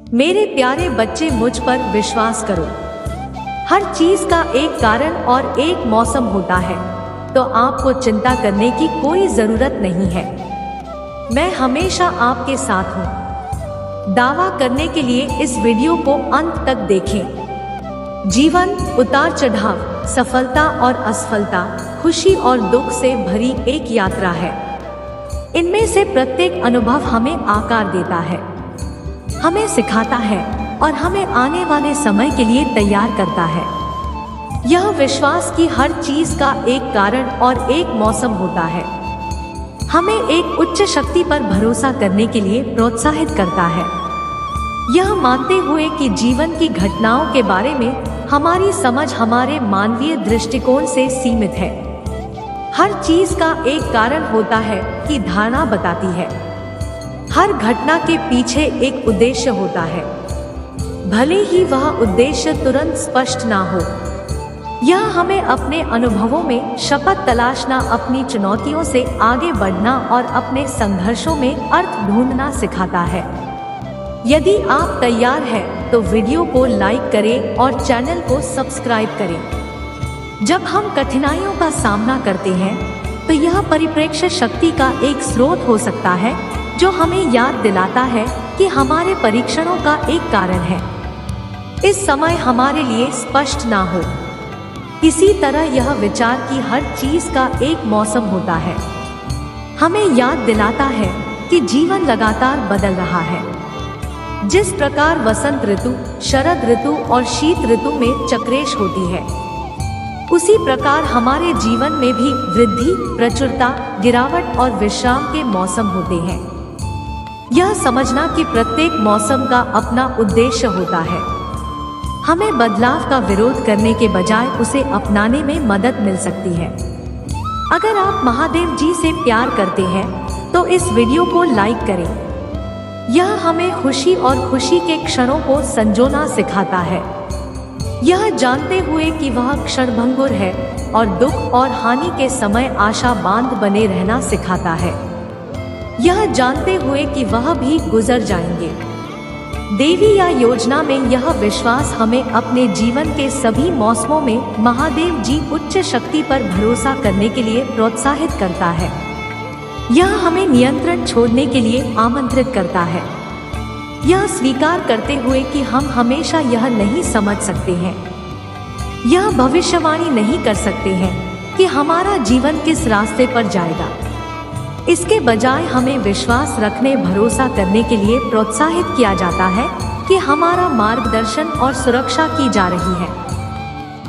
मेरे प्यारे बच्चे, मुझ पर विश्वास करो। हर चीज का एक कारण और एक मौसम होता है, तो आपको चिंता करने की कोई जरूरत नहीं है। मैं हमेशा आपके साथ हूँ। दावा करने के लिए इस वीडियो को अंत तक देखें। जीवन उतार चढ़ाव, सफलता और असफलता, खुशी और दुख से भरी एक यात्रा है। इनमें से प्रत्येक अनुभव हमें आकार देता है, हमें सिखाता है और हमें आने वाले समय के लिए तैयार करता है। यह विश्वास कि हर चीज का एक कारण और एक मौसम होता है, हमें एक उच्च शक्ति पर भरोसा करने के लिए प्रोत्साहित करता है। यह मानते हुए कि जीवन की घटनाओं के बारे में हमारी समझ हमारे मानवीय दृष्टिकोण से सीमित है। हर चीज का एक कारण होता है कि धारणा बताती है। हर घटना के पीछे एक उद्देश्य होता है, भले ही वह उद्देश्य तुरंत स्पष्ट ना हो। यह हमें अपने अनुभवों में शपथ तलाशना, अपनी चुनौतियों से आगे बढ़ना और अपने संघर्षों में अर्थ ढूंढना सिखाता है। यदि आप तैयार हैं तो वीडियो को लाइक करें और चैनल को सब्सक्राइब करें। जब हम कठिनाइयों का सामना करते हैं तो यह परिप्रेक्ष्य शक्ति का एक स्रोत हो सकता है, जो हमें याद दिलाता है कि हमारे परीक्षणों का एक कारण है, इस समय हमारे लिए स्पष्ट ना हो। इसी तरह यह विचार कि हर चीज का एक मौसम होता है, हमें याद दिलाता है कि जीवन लगातार बदल रहा है। जिस प्रकार वसंत ऋतु, शरद ऋतु और शीत ऋतु में चक्रेश होती है, उसी प्रकार हमारे जीवन में भी वृद्धि, प्रचुरता, गिरावट और विश्राम के मौसम होते हैं। यह समझना कि प्रत्येक मौसम का अपना उद्देश्य होता है, हमें बदलाव का विरोध करने के बजाय उसे अपनाने में मदद मिल सकती है। अगर आप महादेव जी से प्यार करते हैं तो इस वीडियो को लाइक करें। यह हमें खुशी और खुशी के क्षणों को संजोना सिखाता है, यह जानते हुए कि वह क्षणभंगुर है, और दुख और हानि के समय आशा बांध बने रहना सिखाता है, यह जानते हुए कि वह भी गुजर जाएंगे। देवी या योजना में यह विश्वास हमें अपने जीवन के सभी मौसमों में महादेव जी उच्च शक्ति पर भरोसा करने के लिए प्रोत्साहित करता है। यह हमें नियंत्रण छोड़ने के लिए आमंत्रित करता है, यह स्वीकार करते हुए कि हम हमेशा यह नहीं समझ सकते हैं, यह भविष्यवाणी नहीं कर सकते हैं कि हमारा जीवन किस रास्ते पर जाएगा। इसके बजाय हमें विश्वास रखने, भरोसा करने के लिए प्रोत्साहित किया जाता है कि हमारा मार्गदर्शन और सुरक्षा की जा रही है,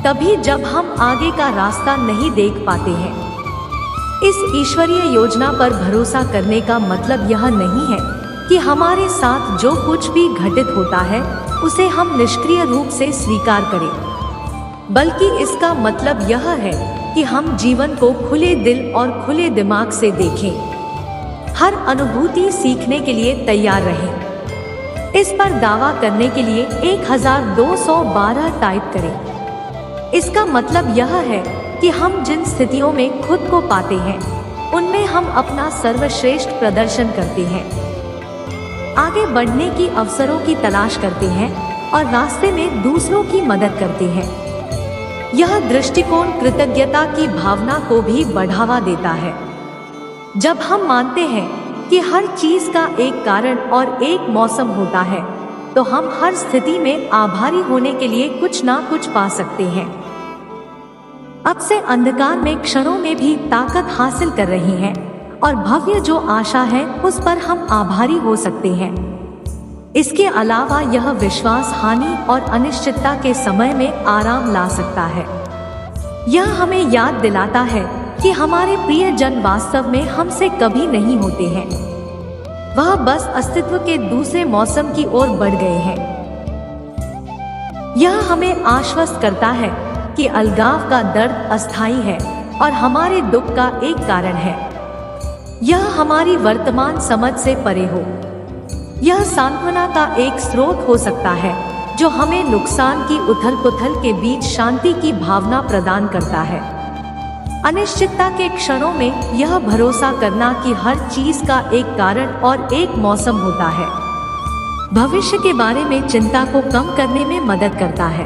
तभी जब हम आगे का रास्ता नहीं देख पाते हैं। इस ईश्वरीय योजना पर भरोसा करने का मतलब यह नहीं है कि हमारे साथ जो कुछ भी घटित होता है उसे हम निष्क्रिय रूप से स्वीकार करें, बल्कि इसका मतलब यह है कि हम जीवन को खुले दिल और खुले दिमाग से देखें, हर अनुभूति सीखने के लिए तैयार रहें। इस पर दावा करने के लिए 1212 टाइप करें। इसका मतलब यह है कि हम जिन स्थितियों में खुद को पाते हैं उनमें हम अपना सर्वश्रेष्ठ प्रदर्शन करते हैं, आगे बढ़ने की अवसरों की तलाश करते हैं और रास्ते में दूसरों की मदद करते हैं। यह दृष्टिकोण कृतज्ञता की भावना को भी बढ़ावा देता है। जब हम मानते हैं कि हर चीज का एक कारण और एक मौसम होता है, तो हम हर स्थिति में आभारी होने के लिए कुछ ना कुछ पा सकते हैं। अब से अंधकार में क्षणों में भी ताकत हासिल कर रही हैं, और भव्य जो आशा है उस पर हम आभारी हो सकते हैं। इसके अलावा यह विश्वास हानि और अनिश्चितता के समय में आराम ला सकता है। यह हमें याद दिलाता है कि हमारे प्रियजन वास्तव में हमसे कभी नहीं होते हैं, वह बस अस्तित्व के दूसरे मौसम की ओर बढ़ गए हैं। यह हमें आश्वस्त करता है कि अलगाव का दर्द अस्थायी है और हमारे दुख का एक कारण है। यह हमारी वर्तमान समझ से परे हो। यह सांत्वना का एक स्रोत हो सकता है जो हमें नुकसान की उथल-पुथल के बीच शांति की भावना प्रदान करता है। अनिश्चितता के क्षणों में यह भरोसा करना कि हर चीज का एक कारण और एक मौसम होता है, भविष्य के बारे में चिंता को कम करने में मदद करता है।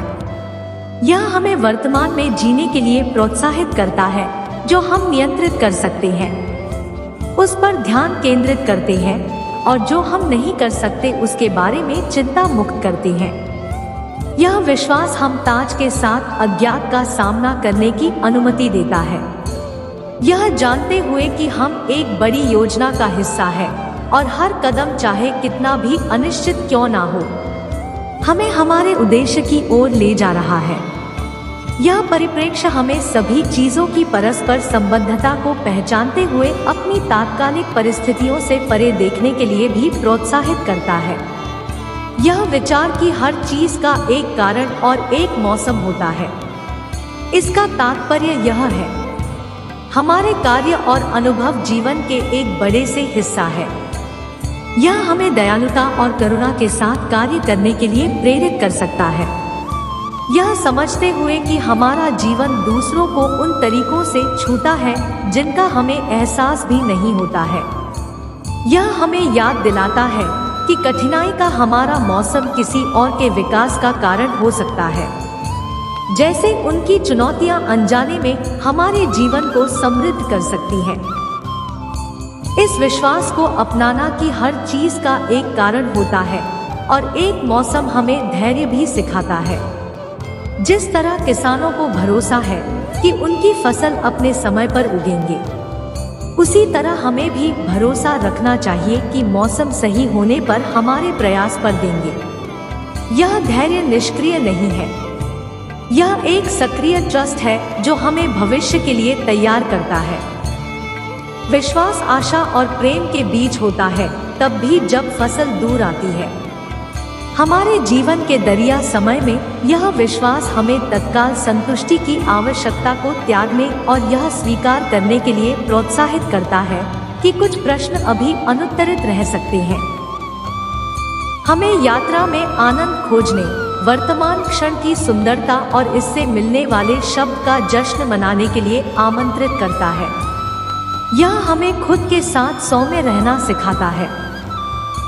यह हमें वर्तमान में जीने के लिए प्रोत्साहित करता है, जो हम नियंत्रित कर सकते हैं उस पर ध्यान केंद्रित करते हैं, और जो हम नहीं कर सकते उसके बारे में चिंता मुक्त करते हैं। यह विश्वास हम ताज के साथ अज्ञात का सामना करने की अनुमति देता है, यह जानते हुए कि हम एक बड़ी योजना का हिस्सा है और हर कदम चाहे कितना भी अनिश्चित क्यों ना हो, हमें हमारे उद्देश्य की ओर ले जा रहा है। यह परिप्रेक्ष्य हमें सभी चीजों की परस्पर संबद्धता को पहचानते हुए अपनी तात्कालिक परिस्थितियों से परे देखने के लिए भी प्रोत्साहित करता है। यह विचार कि हर चीज का एक कारण और एक मौसम होता है। इसका तात्पर्य यह है, हमारे कार्य और अनुभव जीवन के एक बड़े से हिस्सा है। यह हमें दयालुता और करुणा के साथ कार्य करने के लिए प्रेरित कर सकता है, यह समझते हुए कि हमारा जीवन दूसरों को उन तरीकों से छूता है जिनका हमें एहसास भी नहीं होता है। यह हमें याद दिलाता है कि कठिनाई का हमारा मौसम किसी और के विकास का कारण हो सकता है, जैसे उनकी चुनौतियां अनजाने में हमारे जीवन को समृद्ध कर सकती हैं। इस विश्वास को अपनाना कि हर चीज का एक कारण होता है और एक मौसम हमें धैर्य भी सिखाता है। जिस तरह किसानों को भरोसा है कि उनकी फसल अपने समय पर उगेंगे, उसी तरह हमें भी भरोसा रखना चाहिए कि मौसम सही होने पर हमारे प्रयास पर देंगे। यह धैर्य निष्क्रिय नहीं है, यह एक सक्रिय ट्रस्ट है जो हमें भविष्य के लिए तैयार करता है। विश्वास आशा और प्रेम के बीच होता है, तब भी जब फसल दूर आती है। हमारे जीवन के दरिया समय में यह विश्वास हमें तत्काल संतुष्टि की आवश्यकता को त्यागने और यह स्वीकार करने के लिए प्रोत्साहित करता है कि कुछ प्रश्न अभी अनुत्तरित रह सकते हैं। हमें यात्रा में आनंद खोजने, वर्तमान क्षण की सुंदरता और इससे मिलने वाले शब्द का जश्न मनाने के लिए आमंत्रित करता है। यह हमें खुद के साथ सौम्य रहना सिखाता है,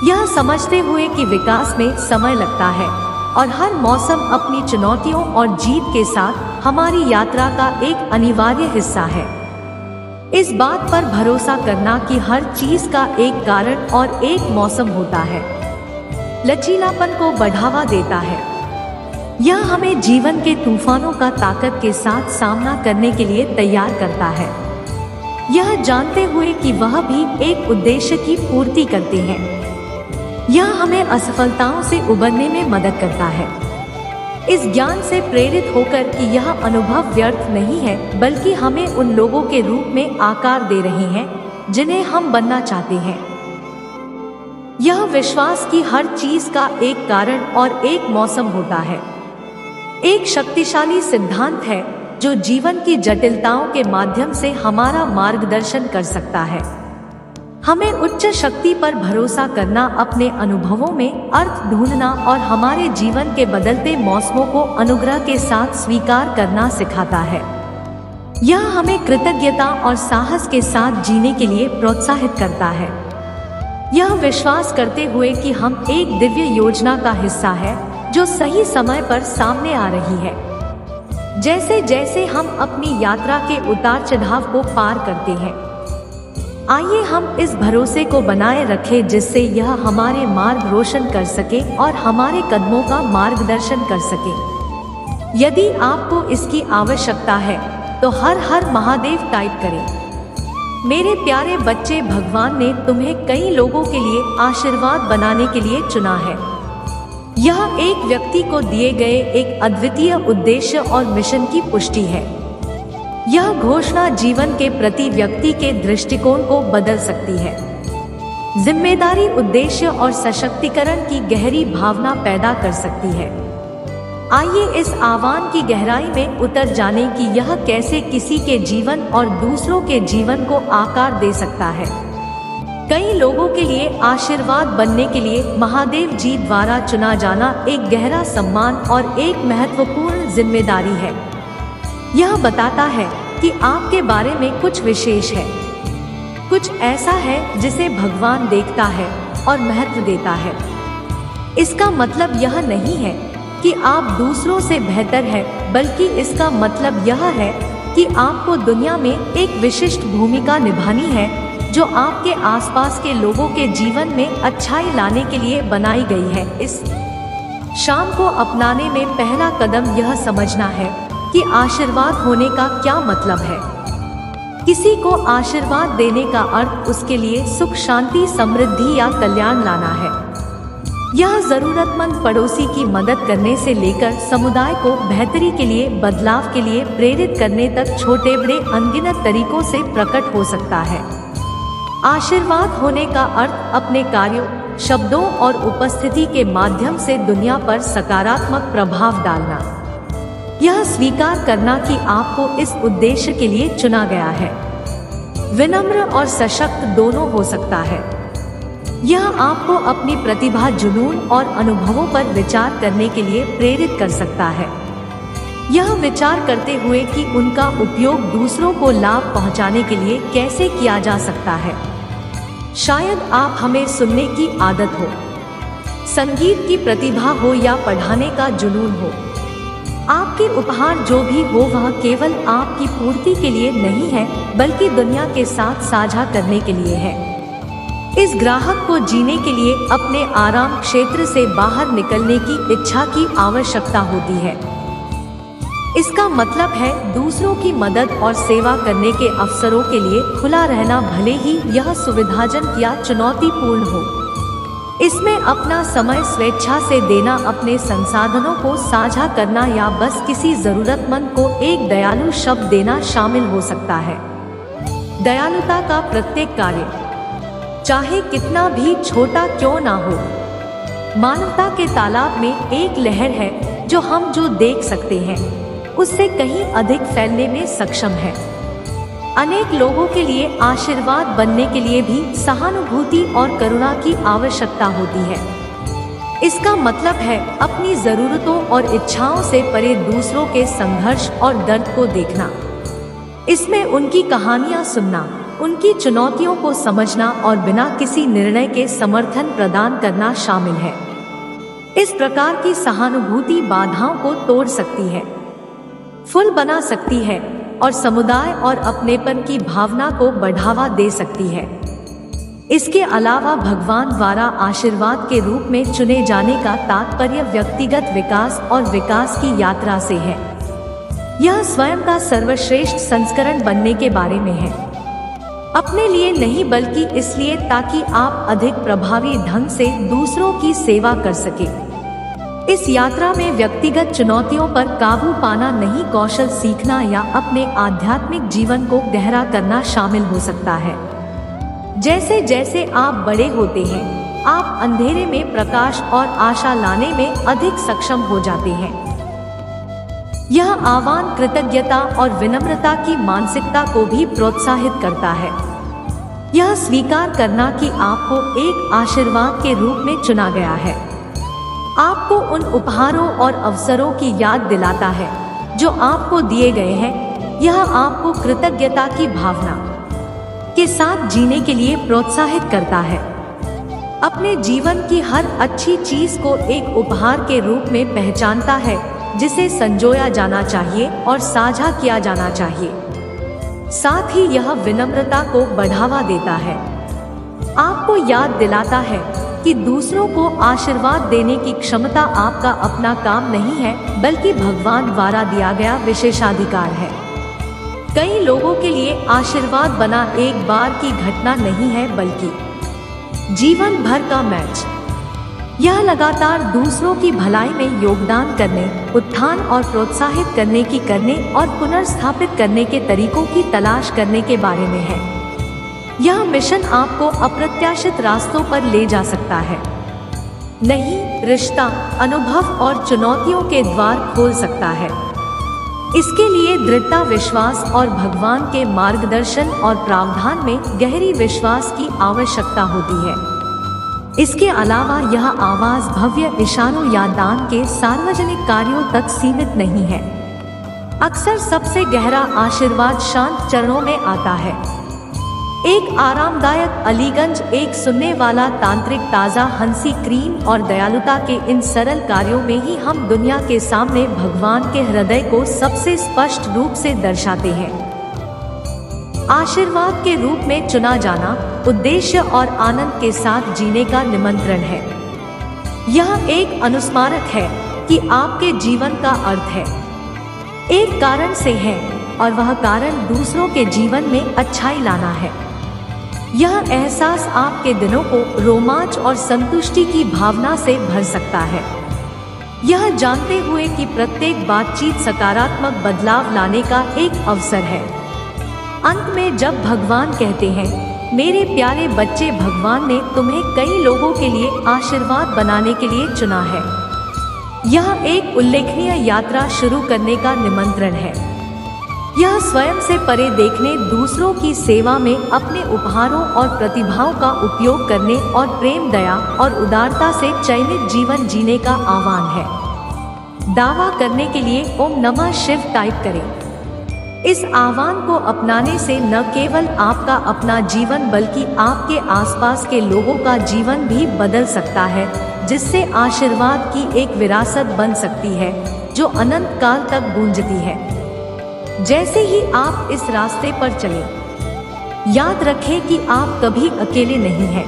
यह समझते हुए कि विकास में समय लगता है और हर मौसम अपनी चुनौतियों और जीत के साथ हमारी यात्रा का एक अनिवार्य हिस्सा है। इस बात पर भरोसा करना कि हर चीज का एक कारण और एक मौसम होता है, लचीलापन को बढ़ावा देता है। यह हमें जीवन के तूफानों का ताकत के साथ सामना करने के लिए तैयार करता है, यह जानते हुए कि वह भी एक उद्देश्य की पूर्ति करते हैं। यह हमें असफलताओं से उबरने में मदद करता है, इस ज्ञान से प्रेरित होकर कि यह अनुभव व्यर्थ नहीं है बल्कि हमें उन लोगों के रूप में आकार दे रहे हैं जिन्हें हम बनना चाहते हैं। यह विश्वास कि हर चीज का एक कारण और एक मौसम होता है एक शक्तिशाली सिद्धांत है जो जीवन की जटिलताओं के माध्यम से हमारा मार्गदर्शन कर सकता है। हमें उच्च शक्ति पर भरोसा करना, अपने अनुभवों में अर्थ ढूंढना और हमारे जीवन के बदलते मौसमों को अनुग्रह के साथ स्वीकार करना सिखाता है। यह हमें कृतज्ञता और साहस के साथ जीने के लिए प्रोत्साहित करता है, यह विश्वास करते हुए कि हम एक दिव्य योजना का हिस्सा है जो सही समय पर सामने आ रही है। जैसे जैसे हम अपनी यात्रा के उतार चढ़ाव को पार करते हैं, आइए हम इस भरोसे को बनाए रखें जिससे यह हमारे मार्ग रोशन कर सके और हमारे कदमों का मार्गदर्शन कर सके। यदि आपको इसकी आवश्यकता है तो हर हर महादेव टाइप करें। मेरे प्यारे बच्चे, भगवान ने तुम्हें कई लोगों के लिए आशीर्वाद बनाने के लिए चुना है। यह एक व्यक्ति को दिए गए एक अद्वितीय उद्देश्य और मिशन की पुष्टि है। यह घोषणा जीवन के प्रति व्यक्ति के दृष्टिकोण को बदल सकती है, जिम्मेदारी, उद्देश्य और सशक्तिकरण की गहरी भावना पैदा कर सकती है। आइए इस आह्वान की गहराई में उतर जाने कि यह कैसे किसी के जीवन और दूसरों के जीवन को आकार दे सकता है। कई लोगों के लिए आशीर्वाद बनने के लिए महादेव जी द्वारा चुना जाना एक गहरा सम्मान और एक महत्वपूर्ण जिम्मेदारी है। यह बताता है कि आपके बारे में कुछ विशेष है, कुछ ऐसा है जिसे भगवान देखता है और महत्व देता है। इसका मतलब यह नहीं है कि आप दूसरों से बेहतर है, बल्कि इसका मतलब यह है कि आपको दुनिया में एक विशिष्ट भूमिका निभानी है जो आपके आसपास के लोगों के जीवन में अच्छाई लाने के लिए बनाई गई है। इस शाम को अपनाने में पहला कदम यह समझना है कि आशीर्वाद होने का क्या मतलब है। किसी को आशीर्वाद देने का अर्थ उसके लिए सुख, शांति, समृद्धि या कल्याण लाना है। यह जरूरतमंद पड़ोसी की मदद करने से लेकर समुदाय को बेहतरी के लिए, बदलाव के लिए प्रेरित करने तक छोटे बड़े अनगिनत तरीकों से प्रकट हो सकता है। आशीर्वाद होने का अर्थ अपने कार्यों, शब्दों और उपस्थिति के माध्यम से दुनिया पर सकारात्मक प्रभाव डालना। यह स्वीकार करना कि आपको इस उद्देश्य के लिए चुना गया है। विनम्र और सशक्त दोनों हो सकता है। यह आपको अपनी प्रतिभा, जुनून और अनुभवों पर विचार करने के लिए प्रेरित कर सकता है। यह विचार करते हुए कि उनका उपयोग दूसरों को लाभ पहुंचाने के लिए कैसे किया जा सकता है। शायद आप हमें सुनने की आदत हो, संगीत की प्रतिभा हो या पढ़ाने का जुनून हो। आपके उपहार जो भी हो वह केवल आपकी पूर्ति के लिए नहीं है, बल्कि दुनिया के साथ साझा करने के लिए है। इस ग्राहक को जीने के लिए अपने आराम क्षेत्र से बाहर निकलने की इच्छा की आवश्यकता होती है। इसका मतलब है दूसरों की मदद और सेवा करने के अवसरों के लिए खुला रहना, भले ही यह सुविधाजनक या चुनौतीपूर्ण हो। इसमें अपना समय स्वेच्छा से देना, अपने संसाधनों को साझा करना या बस किसी जरूरतमंद को एक दयालु शब्द देना शामिल हो सकता है। दयालुता का प्रत्येक कार्य, चाहे कितना भी छोटा क्यों ना हो, मानवता के तालाब में एक लहर है जो देख सकते हैं उससे कहीं अधिक फैलने में सक्षम है। अनेक लोगों के लिए आशीर्वाद बनने के लिए भी सहानुभूति और करुणा की आवश्यकता होती है। इसका मतलब है अपनी जरूरतों और इच्छाओं से परे दूसरों के संघर्ष और दर्द को देखना। इसमें उनकी कहानियां सुनना, उनकी चुनौतियों को समझना और बिना किसी निर्णय के समर्थन प्रदान करना शामिल है। इस प्रकार की सहानुभूति बाधाओं को तोड़ सकती है, फूल बना सकती है और समुदाय और अपनेपन की भावना को बढ़ावा दे सकती है। इसके अलावा भगवान द्वारा आशीर्वाद के रूप में चुने जाने का तात्पर्य व्यक्तिगत विकास और विकास की यात्रा से है। यह स्वयं का सर्वश्रेष्ठ संस्करण बनने के बारे में है, अपने लिए नहीं बल्कि इसलिए ताकि आप अधिक प्रभावी ढंग से दूसरों की सेवा कर सकें। इस यात्रा में व्यक्तिगत चुनौतियों पर काबू पाना नहीं, कौशल सीखना या अपने आध्यात्मिक जीवन को गहरा करना शामिल हो सकता है। जैसे जैसे आप बड़े होते हैं, आप अंधेरे में प्रकाश और आशा लाने में अधिक सक्षम हो जाते हैं। यह आह्वान कृतज्ञता और विनम्रता की मानसिकता को भी प्रोत्साहित करता है। यह स्वीकार करना कि आपको एक आशीर्वाद के रूप में चुना गया है, आपको उन उपहारों और अवसरों की याद दिलाता है जो आपको दिए गए हैं। यह आपको कृतज्ञता की भावना के साथ जीने के लिए प्रोत्साहित करता है। अपने जीवन की हर अच्छी चीज को एक उपहार के रूप में पहचानता है जिसे संजोया जाना चाहिए और साझा किया जाना चाहिए। साथ ही यह विनम्रता को बढ़ावा देता है, आपको याद दिलाता है कि दूसरों को आशीर्वाद देने की क्षमता आपका अपना काम नहीं है, बल्कि भगवान द्वारा दिया गया विशेषाधिकार है। कई लोगों के लिए आशीर्वाद बना एक बार की घटना नहीं है, बल्कि जीवन भर का मैच। यह लगातार दूसरों की भलाई में योगदान करने, उत्थान और प्रोत्साहित करने और पुनर्स्थापित करने के तरीकों की तलाश करने के बारे में है। यह मिशन आपको अप्रत्याशित रास्तों पर ले जा सकता है, नहीं रिश्ता, अनुभव और चुनौतियों के द्वार खोल सकता है। इसके लिए दृढ़ता, विश्वास और भगवान के मार्गदर्शन और प्रावधान में गहरी विश्वास की आवश्यकता होती है। इसके अलावा यह आवाज भव्य इशारों या दान के सार्वजनिक कार्यों तक सीमित नहीं है। अक्सर सबसे गहरा आशीर्वाद शांत चरणों में आता है। एक आरामदायक अलीगंज, एक सुनने वाला तांत्रिक, ताज़ा हंसी क्रीम और दयालुता के इन सरल कार्यों में ही हम दुनिया के सामने भगवान के हृदय को सबसे स्पष्ट रूप से दर्शाते हैं। आशीर्वाद के रूप में चुना जाना उद्देश्य और आनंद के साथ जीने का निमंत्रण है। यह एक अनुस्मारक है कि आपके जीवन का अर्थ है, एक कारण से है, और वह कारण दूसरों के जीवन में अच्छाई लाना है। यह एहसास आपके दिनों को रोमांच और संतुष्टि की भावना से भर सकता है, यह जानते हुए कि प्रत्येक बातचीत सकारात्मक बदलाव लाने का एक अवसर है। अंत में जब भगवान कहते हैं, मेरे प्यारे बच्चे, भगवान ने तुम्हें कई लोगों के लिए आशीर्वाद बनाने के लिए चुना है। यह एक उल्लेखनीय यात्रा शुरू करने का निमंत्रण है। यह स्वयं से परे देखने, दूसरों की सेवा में अपने उपहारों और प्रतिभाओं का उपयोग करने और प्रेम, दया और उदारता से चयनित जीवन जीने का आह्वान है। दावा करने के लिए ओम नमः शिव टाइप करें। इस आह्वान को अपनाने से न केवल आपका अपना जीवन बल्कि आपके आसपास के लोगों का जीवन भी बदल सकता है, जिससे आशीर्वाद की एक विरासत बन सकती है जो अनंत काल तक गूंजती है। जैसे ही आप इस रास्ते पर चलें, याद रखें कि आप कभी अकेले नहीं हैं।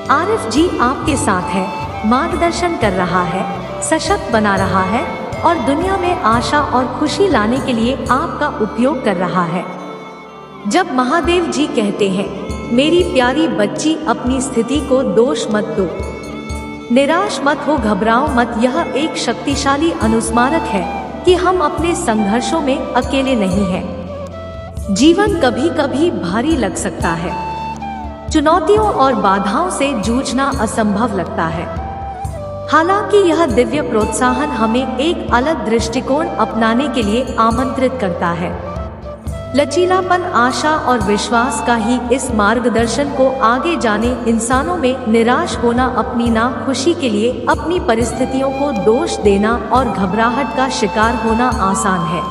आरिफ जी आपके साथ है, मार्गदर्शन कर रहा है, सशक्त बना रहा है और दुनिया में आशा और खुशी लाने के लिए आपका उपयोग कर रहा है। जब महादेव जी कहते हैं, मेरी प्यारी बच्ची, अपनी स्थिति को दोष मत दो, निराश मत हो, घबराओ मत, यह एक शक्तिशाली अनुस्मारक है कि हम अपने संघर्षों में अकेले नहीं हैं। जीवन कभी कभी भारी लग सकता है, चुनौतियों और बाधाओं से जूझना असंभव लगता है। हालांकि यह दिव्य प्रोत्साहन हमें एक अलग दृष्टिकोण अपनाने के लिए आमंत्रित करता है। लचीलापन, आशा और विश्वास का ही इस मार्गदर्शन को आगे जाने इंसानों में निराश होना, अपनी नाखुशी के लिए अपनी परिस्थितियों को दोष देना और घबराहट का शिकार होना आसान है।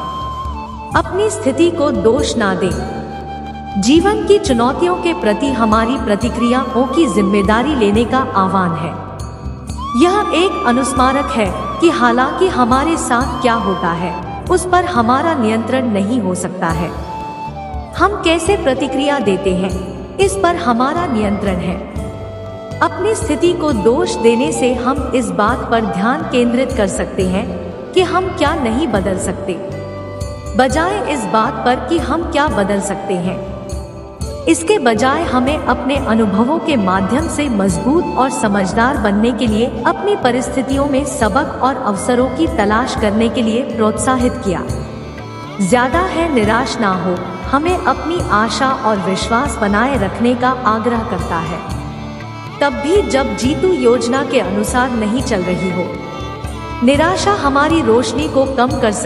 अपनी स्थिति को दोष ना दें। जीवन की चुनौतियों के प्रति हमारी प्रतिक्रियाओं की जिम्मेदारी लेने का आह्वान है। यह एक अनुस्मारक है कि हालांकि हमारे साथ क्या होता है उस पर हमारा नियंत्रण नहीं हो सकता है। हम कैसे प्रतिक्रिया देते हैं इस पर हमारा नियंत्रण है। अपनी स्थिति को दोष देने से हम इस बात पर ध्यान केंद्रित कर सकते हैं कि हम क्या नहीं बदल सकते, बजाय इस बात पर कि हम क्या बदल सकते हैं। इसके बजाय हमें अपने अनुभवों के माध्यम से मजबूत और समझदार बनने के लिए अपनी परिस्थितियों में सबक और अवसरों की तलाश करने के लिए प्रोत्साहित किया। ज्यादा है, निराश ना हो, हमें अपनी आशा और विश्वास बनाए रखने का आग्रह करता है, तब भी जब जीतू योजना के अनुसार नहीं चल रही हो। निराशा हमारी रोशनी को कम कर